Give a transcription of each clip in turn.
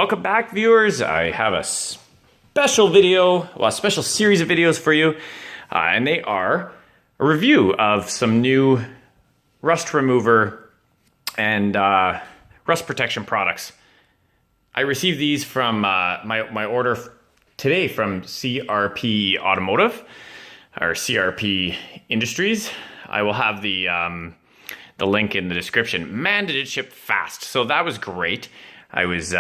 Welcome back, viewers. I have a special video, well, a special series of videos for you, and they are a review of some new rust remover and rust protection products. I received these from my order today from CRP Automotive, or CRP Industries. I will have the link in the description. Man, did it ship fast. So that was great. I was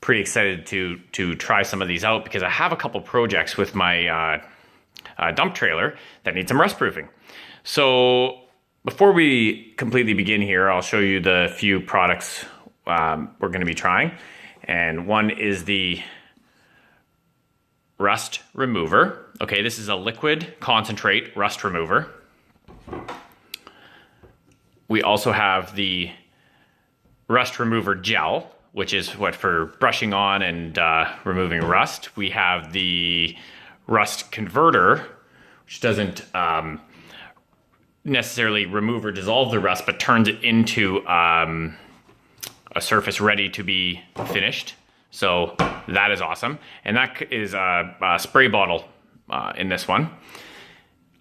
pretty excited to try some of these out because I have a couple projects with my dump trailer that need some rust proofing. So before we completely begin here, I'll show you the few products we're going to be trying. And one is the Rust Remover. Okay, this is a liquid concentrate rust remover. We also have the Rust Remover Gel, which is what for brushing on and removing rust. We have the Rust Converter, which doesn't necessarily remove or dissolve the rust, but turns it into a surface ready to be finished. So that is awesome. And that is a spray bottle in this one.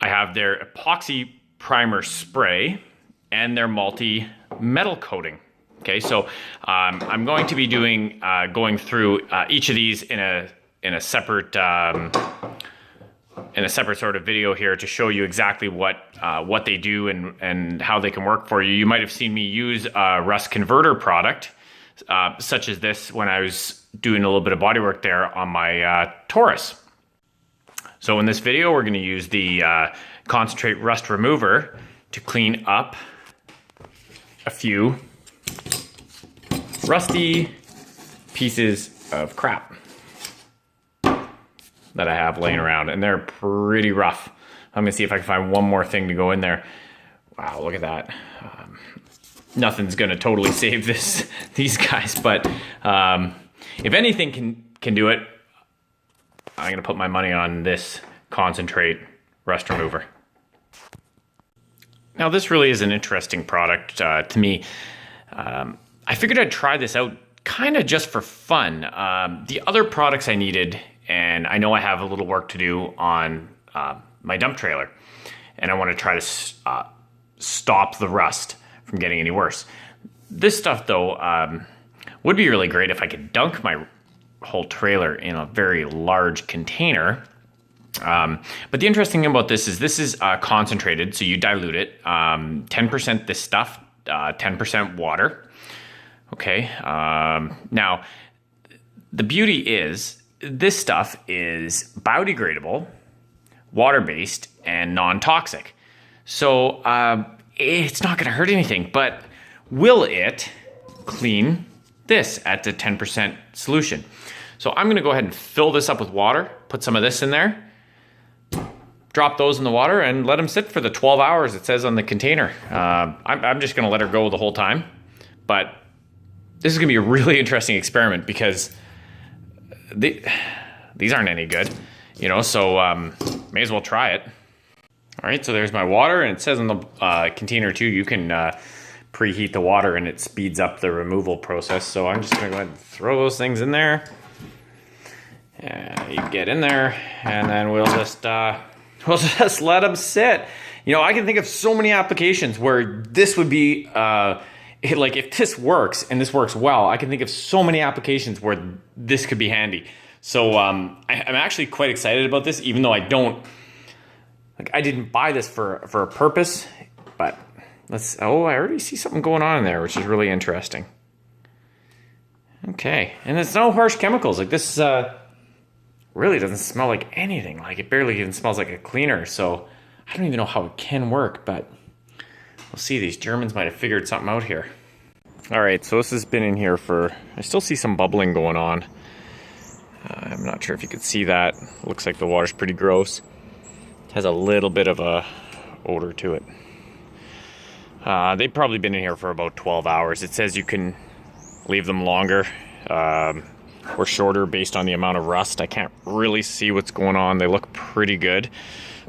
I have their epoxy primer spray and their multi-metal coating. Okay, so I'm going to be going through each of these in a separate sort of video here to show you exactly what they do and how they can work for you. You might have seen me use a Rust Converter product, such as this, when I was doing a little bit of body work there on my Taurus. So in this video, we're going to use the Concentrate Rust Remover to clean up a few rusty pieces of crap that I have laying around, and they're pretty rough. I'm gonna see if I can find one more thing to go in there. Wow, look at that. Nothing's gonna totally save these guys, but if anything can do it, I'm gonna put my money on this Concentrate Rust Remover. Now, this really is an interesting product to me. I figured I'd try this out kind of just for fun. The other products I needed, and I know I have a little work to do on my dump trailer, and I want to try to stop the rust from getting any worse. This stuff, though, would be really great if I could dunk my whole trailer in a very large container. But the interesting thing about this is concentrated, so you dilute it. 10% this stuff, 10% water. Okay, now the beauty is this stuff is biodegradable, water-based, and non-toxic. So it's not going to hurt anything, but will it clean this at the 10% solution? So I'm going to go ahead and fill this up with water, put some of this in there, drop those in the water, and let them sit for the 12 hours it says on the container. I'm just going to let her go the whole time, but this is going to be a really interesting experiment because these aren't any good, you know, so may as well try it. All right, so there's my water, and it says on the container too, you can preheat the water and it speeds up the removal process. So I'm just going to go ahead and throw those things in there. You get in there, and then we'll just let them sit. You know, I can think of so many applications where this would be like, if this works and this works well, I can think of so many applications where this could be handy. So I'm actually quite excited about this, even though I didn't buy this for a purpose. But I already see something going on in there, which is really interesting. Okay, and it's no harsh chemicals. Like, this really doesn't smell like anything. Like, it barely even smells like a cleaner. So I don't even know how it can work, but we'll see. These Germans might have figured something out here. All right, so this has been in here I still see some bubbling going on. I'm not sure if you could see that. Looks like the water's pretty gross. It has a little bit of a odor to it. They've probably been in here for about 12 hours. It says you can leave them longer or shorter based on the amount of rust. I can't really see what's going on. They look pretty good.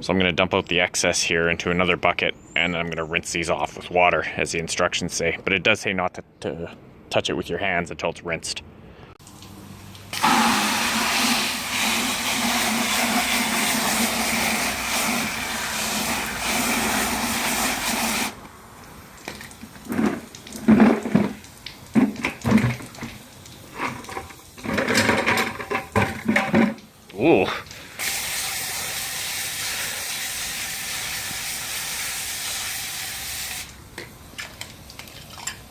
So I'm going to dump out the excess here into another bucket, and then I'm going to rinse these off with water, as the instructions say. But it does say not to touch it with your hands until it's rinsed. Ooh.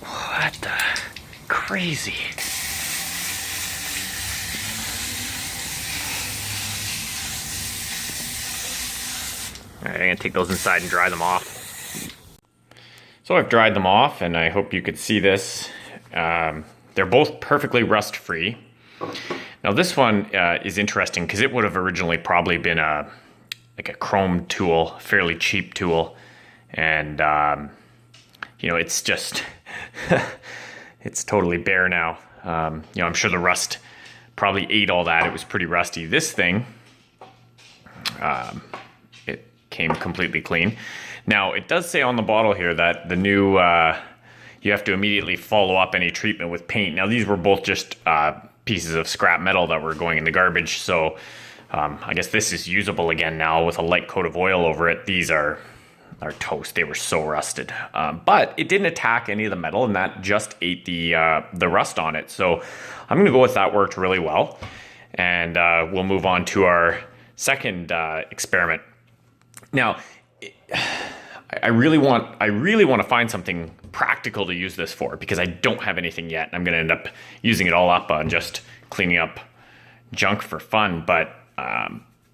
What the crazy. All right, I'm gonna take those inside and dry them off. So I've dried them off, and I hope you could see this. They're both perfectly rust-free. Now this one is interesting because it would have originally probably been like a chrome tool, fairly cheap tool, and you know, it's just it's totally bare now. You know, I'm sure the rust probably ate all that. It was pretty rusty. This thing, it came completely clean. Now it does say on the bottle here that the new you have to immediately follow up any treatment with paint. Now these were both just pieces of scrap metal that were going in the garbage, so I guess this is usable again now with a light coat of oil over it. These are toast. They were so rusted, but it didn't attack any of the metal, and that just ate the rust on it. So I'm gonna go with that. Worked really well, and we'll move on to our second experiment. Now, I really want to find something practical to use this for, because I don't have anything yet. I'm going to end up using it all up on just cleaning up junk for fun. But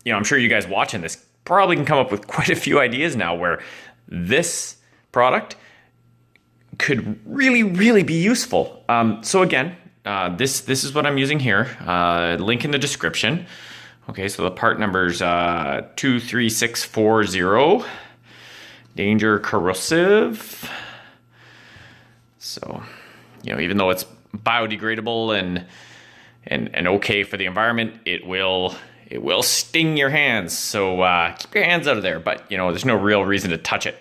you know, I'm sure you guys watching this probably can come up with quite a few ideas now where this product could really be useful. So again, this is what I'm using here. Link in the description. Okay, so the part number's 23640. Danger corrosive. So, you know, even though it's biodegradable and okay for the environment, it will sting your hands. So keep your hands out of there. But you know, there's no real reason to touch it.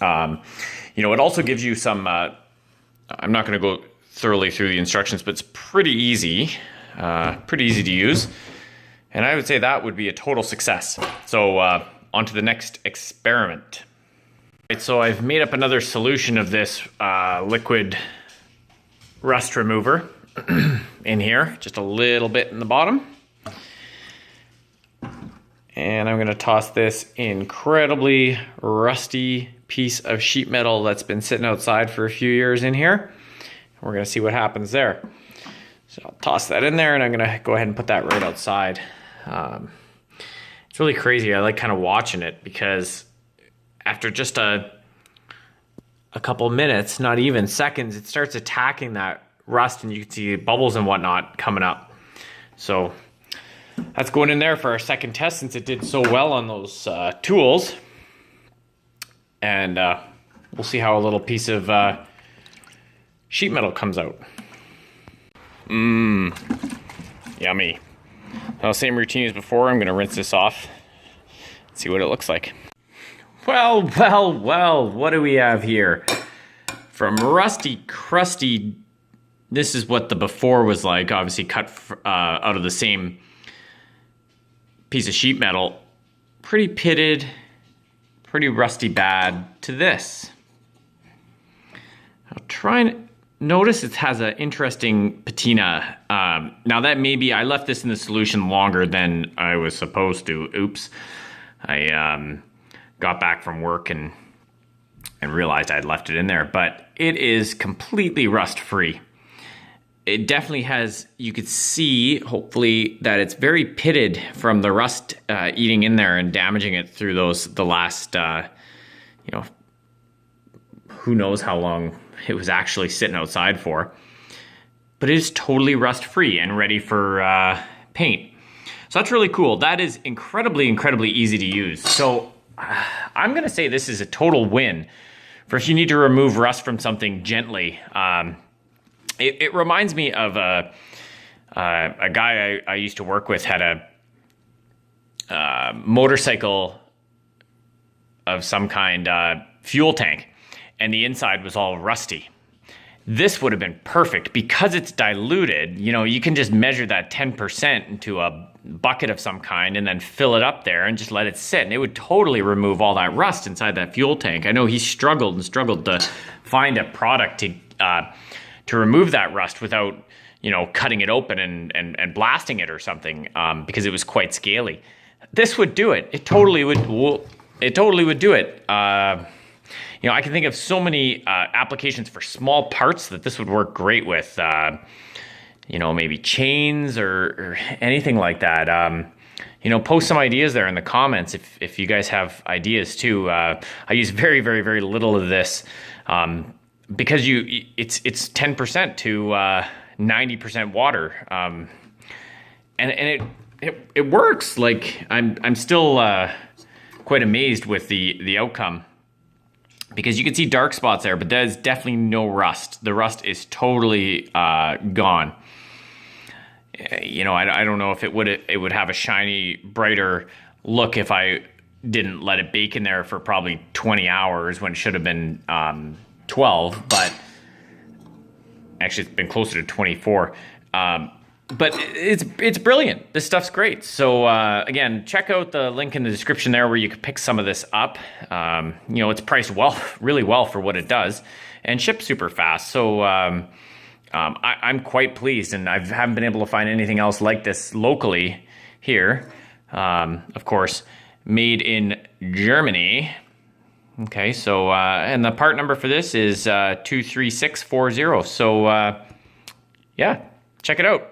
You know, it also gives you some. I'm not going to go thoroughly through the instructions, but it's pretty easy to use. And I would say that would be a total success. So on to the next experiment. Right, so I've made up another solution of this liquid rust remover in here, just a little bit in the bottom. And I'm gonna toss this incredibly rusty piece of sheet metal that's been sitting outside for a few years in here. We're gonna see what happens there. So I'll toss that in there, and I'm gonna go ahead and put that right outside. It's really crazy. I like kind of watching it, because after just a couple minutes, not even seconds, it starts attacking that rust, and you can see bubbles and whatnot coming up. So that's going in there for our second test, since it did so well on those tools. And we'll see how a little piece of sheet metal comes out. Yummy. Well, same routine as before. I'm going to rinse this off. See what it looks like. Well, what do we have here? From rusty, crusty, this is what the before was like, obviously cut out of the same piece of sheet metal. Pretty pitted, pretty rusty bad, to this. I'll try and notice it has an interesting patina. Now that may be, I left this in the solution longer than I was supposed to. Oops. I got back from work and realized I'd left it in there, but it is completely rust free. It definitely has, you could see, hopefully, that it's very pitted from the rust eating in there and damaging it through the last, you know, who knows how long it was actually sitting outside for. But it is totally rust free and ready for paint. So that's really cool. That is incredibly easy to use. So I'm going to say this is a total win for if you need to remove rust from something gently. It reminds me of a guy I used to work with, had a motorcycle of some kind, fuel tank, and the inside was all rusty. This would have been perfect because it's diluted. You know, you can just measure that 10% into a bucket of some kind and then fill it up there and just let it sit. And it would totally remove all that rust inside that fuel tank. I know he struggled to find a product to remove that rust without, you know, cutting it open and blasting it or something, because it was quite scaly. This would do it. It totally would. It totally would do it. You know, I can think of so many applications for small parts that this would work great with. You know, maybe chains or anything like that. You know, post some ideas there in the comments if you guys have ideas too. I use very, very, very little of this because it's 10% to 90% water, and it works. Like I'm still quite amazed with the outcome, because you can see dark spots there, but there's definitely no rust. The rust is totally gone. You know, I don't know if it would have a shiny, brighter look if I didn't let it bake in there for probably 20 hours when it should have been 12, but actually it's been closer to 24. But it's brilliant. This stuff's great. So again, check out the link in the description there where you can pick some of this up. You know, it's priced really well for what it does, and ships super fast. So I'm quite pleased, and I haven't been able to find anything else like this locally here. Of course, made in Germany. Okay, so and the part number for this is 23640. So yeah, check it out.